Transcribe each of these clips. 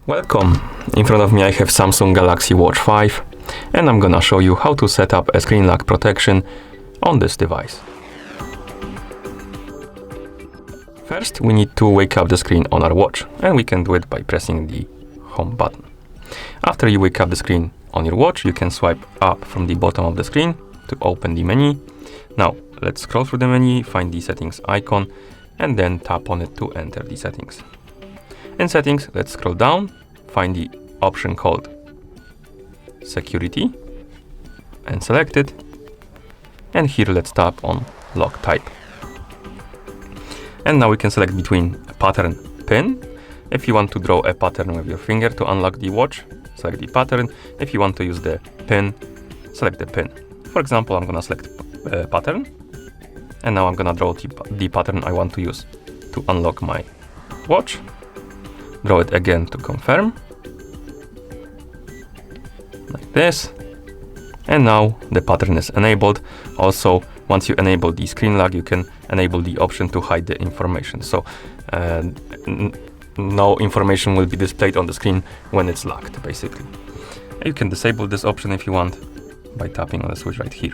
Welcome! In front of me I have Samsung Galaxy Watch 5 and I'm gonna show you how to set up a screen lock protection on this device. First we need to wake up the screen on our watch, and we can do it by pressing the home button. After you wake up the screen on your watch, you can swipe up from the bottom of the screen to open the menu. Now let's scroll through the menu, find the settings icon and then tap on it to enter the settings. In settings, let's scroll down, find the option called security and select it. And here let's tap on lock type. And now we can select between a pattern pin. If you want to draw a pattern with your finger to unlock the watch, select the pattern. If you want to use the pin, select the pin. For example, I'm gonna select pattern. And now I'm gonna draw the pattern I want to use to unlock my watch. Draw it again to confirm, like this. And now the pattern is enabled. Also, once you enable the screen lock, you can enable the option to hide the information. So no information will be displayed on the screen when it's locked, basically. You can disable this option if you want by tapping on the switch right here.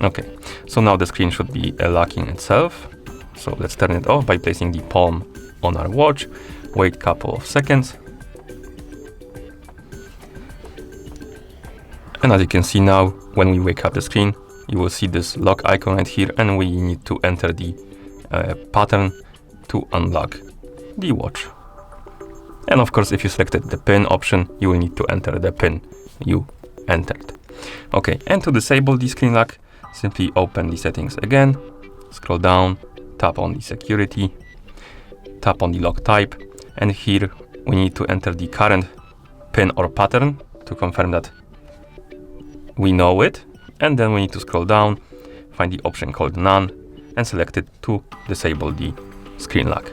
Okay, so now the screen should be locking itself. So let's turn it off by placing the palm on our watch. Wait a couple of seconds. And as you can see now, when we wake up the screen, you will see this lock icon right here, and we need to enter the pattern to unlock the watch. And of course, if you selected the pin option, you will need to enter the pin you entered. Okay, and to disable the screen lock, simply open the settings again, scroll down, tap on the security, tap on the lock type, and here we need to enter the current pin or pattern to confirm that we know it. And then we need to scroll down, find the option called none, and select it to disable the screen lock,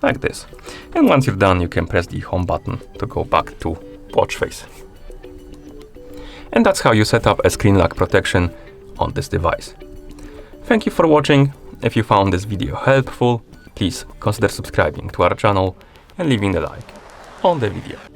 like this. And once you're done, you can press the home button to go back to watch face. And that's how you set up a screen lock protection on this device. Thank you for watching. If you found this video helpful, please consider subscribing to our channel and leaving a like on the video.